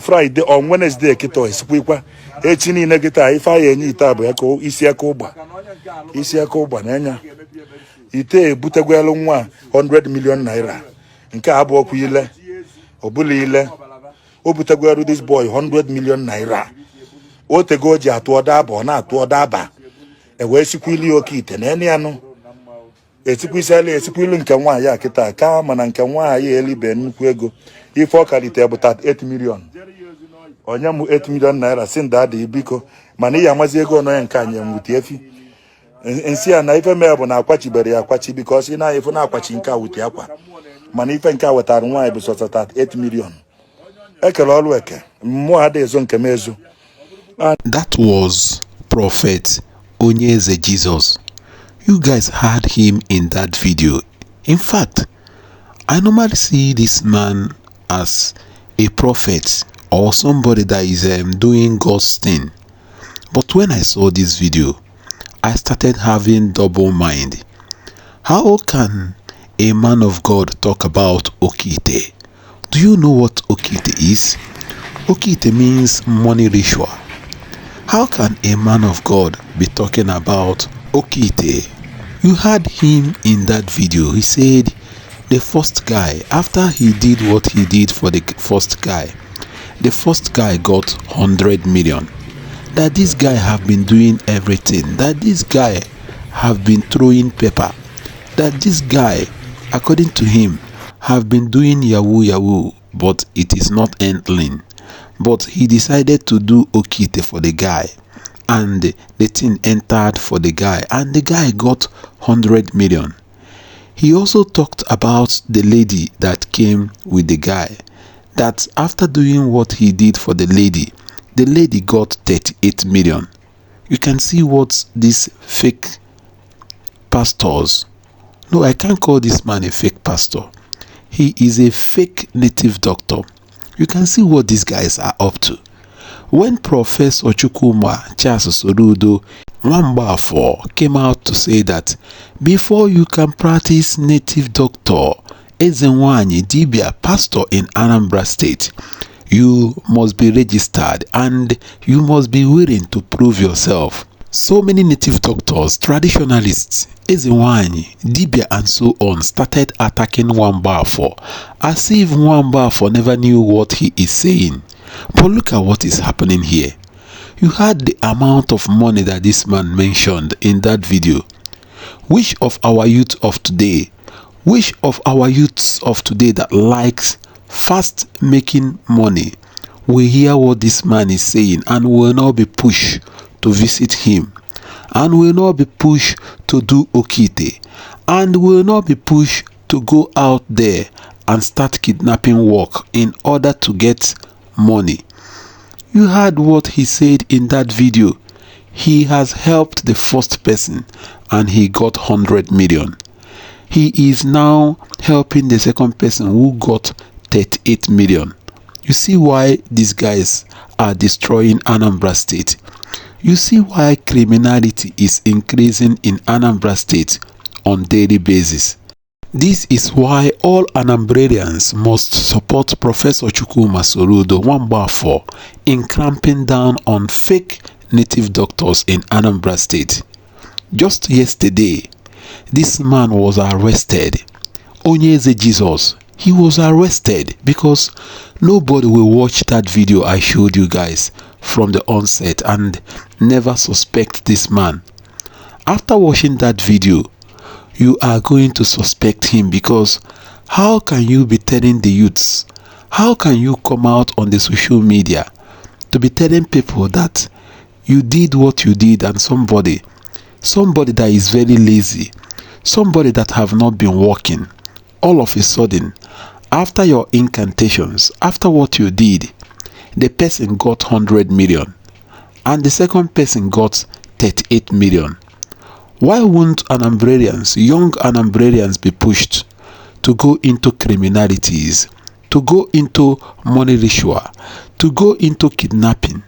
Friday on Wednesday kito esikwikwa echi niile gita ife aya enye ite abụ ya ka isi aka ụgba n'anya ite ebutegwelu nwa 100 million naira nke abụọ kwa ile obula ile o butegwelu this boy 100 million naira o tego ji atụ ọdaba ọ na-atụ ọdaba wee sikwili oke ite na ene anụ esikwilu nke nwa ya kịta ka mana nke nwa ya elibe nnukwu ego ife ọ kalite bụ 8 million onye mụ 8 million naira si nda dị biko mana ihe amazi ego ọnọ ya nke anyị nwute efi nsi ya na ife mee bụ na akwachibere ya akwachi biko si na ife na-akwachi nke awute akwa mana ife nke a wetara nwaanyị bụ sọsọ 8 million ekele ọrụ eke mmụọ ada ezo nke mezo. That was Prophet Onye Eze Jesus. You guys heard him in that video. In fact, I normally see this man as a prophet or somebody that is doing God's thing. But when I saw this video, I started having double mind. How can a man of God talk about Okite? Do you know what Okite is? Okite means money ritual. How can a man of God be talking about Okite? You heard him in that video. He said the first guy, after he did what he did for the first guy, the first guy got 100 million. That this guy have been doing everything. That this guy have been throwing paper. That this guy, according to him, have been doing yahoo, but it is not ending. But he decided to do Okite for the guy, and the thing entered for the guy, and the guy got 100 million. He also talked about the lady that came with the guy, that after doing what he did for the lady got 38 million. You can see what these fake pastors, no, I can't call this man a fake pastor. He is a fake native doctor. You can see what these guys are up to. When Professor Chukwuma Charles Soludo Nwambafo came out to say that before you can practice native doctor, Ezenwanye Dibia pastor in Anambra State, you must be registered and you must be willing to prove yourself. So many native doctors, traditionalists, Ezenwanye, Dibia and so on started attacking Nwambafo as if Nwambafo never knew what he is saying. But look at what is happening here. You heard the amount of money that this man mentioned in that video. Which of our youth of today, that likes fast making money will hear what this man is saying and will not be pushed to visit him, and will not be pushed to do Okite, and will not be pushed to go out there and start kidnapping work in order to get money? You heard what he said in that video. He has helped the first person and he got 100 million. He is now helping the second person who got 38 million. You see why these guys are destroying Anambra State. You see why criminality is increasing in Anambra State on daily basis. This is why all Anambrarians must support Professor Chukwuma Soludo Nwambafo in clamping down on fake native doctors in Anambra State. Just yesterday, this man was arrested. OnyeEze Jesus, he was arrested because nobody will watch that video I showed you guys from the onset and never suspect this man. After watching that video, you are going to suspect him, because how can you be telling the youths, how can you come out on the social media to be telling people that you did what you did, and somebody that is very lazy, somebody that have not been working, all of a sudden, after your incantations, after what you did, the person got 100 million and the second person got 38 million. Why won't Anambrarians, young Anambrarians, be pushed to go into criminalities, to go into money ritual, to go into kidnapping?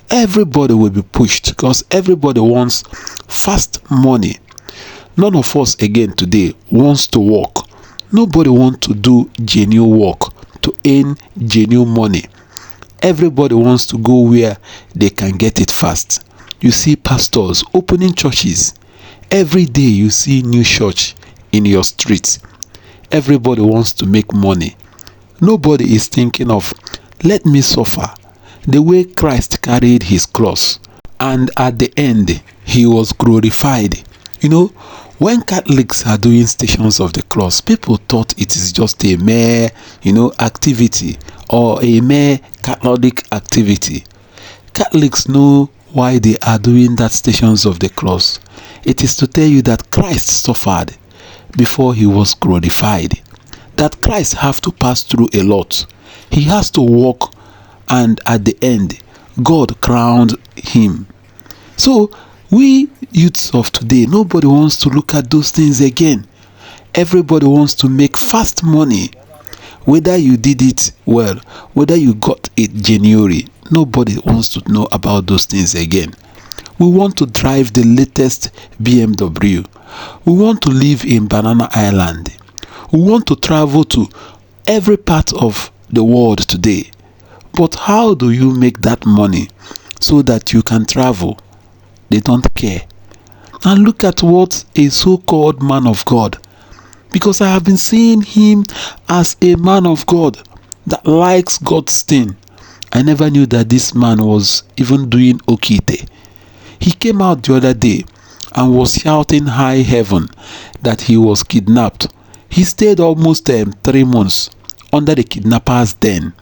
Everybody will be pushed because everybody wants fast money. None of us again today wants to work. Nobody wants to do genuine work to earn genuine money. Everybody wants to go where they can get it fast. You see pastors opening churches. Every day you see new church in your streets. Everybody wants to make money. Nobody is thinking of, let me suffer the way Christ carried his cross, and at the end he was glorified. You know, when Catholics are doing Stations of the Cross, people thought it is just a mere, activity, or a mere Catholic activity. Catholics know why they are doing that Stations of the Cross. It is to tell you that Christ suffered before he was glorified. That Christ have to pass through a lot. He has to walk, and at the end, God crowned him. So, we youths of today, nobody wants to look at those things again. Everybody wants to make fast money. Whether you did it well, whether you got it genuinely, nobody wants to know about those things again. We want to drive the latest BMW. We want to live in Banana Island. We want to travel to every part of the world today. But how do you make that money so that you can travel? They don't care. And look at what a so-called man of God, because I have been seeing him as a man of God that likes God's thing. I never knew that this man was even doing okite. He came out the other day and was shouting high heaven that he was kidnapped. He stayed almost 3 months under the kidnappers' den.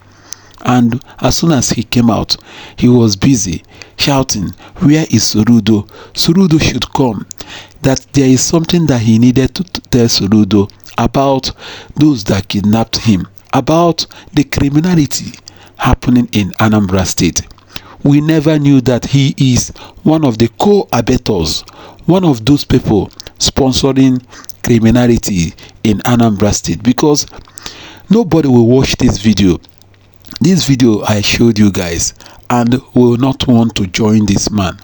And as soon as he came out, he was busy shouting, where is Surudo? Surudo should come. That there is something that he needed to tell Surudo about those that kidnapped him, about the criminality happening in Anambra State. We never knew that he is one of the co-abductors, one of those people sponsoring criminality in Anambra State, because nobody will watch this video. This video I showed you guys, and will not want to join this man,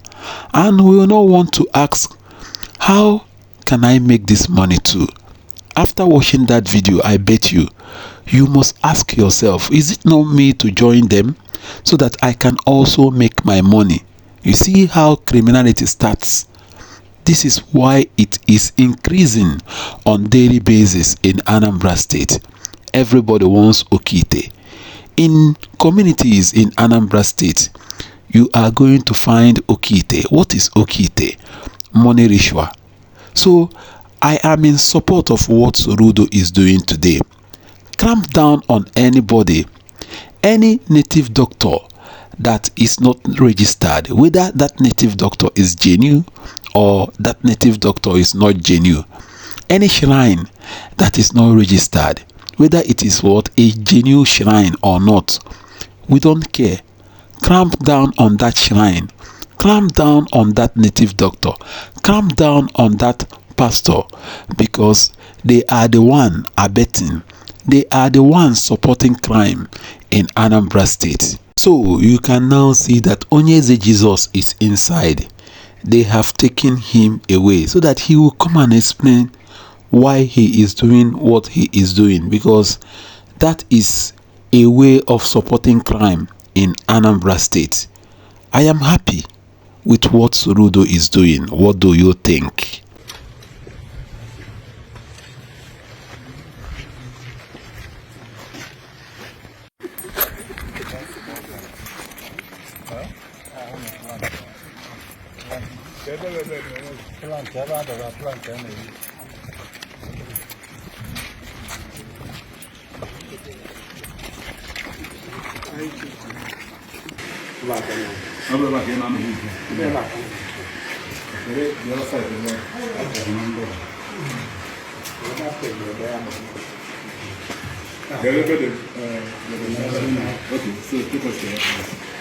and will not want to ask, how can I make this money too? After watching that video, I bet you must ask yourself, is it not me to join them so that I can also make my money? You see how criminality starts. This is why it is increasing on daily basis in Anambra State. Everybody wants okite. In communities in Anambra State, you are going to find okite. What is okite? Money ritual. So, I am in support of what Surudo is doing today. Clamp down on anybody, any native doctor that is not registered, whether that native doctor is genuine or that native doctor is not genuine. Any shrine that is not registered, whether it is a genuine shrine or not, we don't care. Clamp down on that shrine. Clamp down on that native doctor. Clamp down on that pastor, because they are the one abetting. They are the ones supporting crime in Anambra State. So you can now see that Onye Eze Jesus is inside. They have taken him away so that he will come and explain why he is doing what he is doing, because that is a way of supporting crime in Anambra State. I am happy with what Surudo is doing. What do you think? Okay, so keep us there.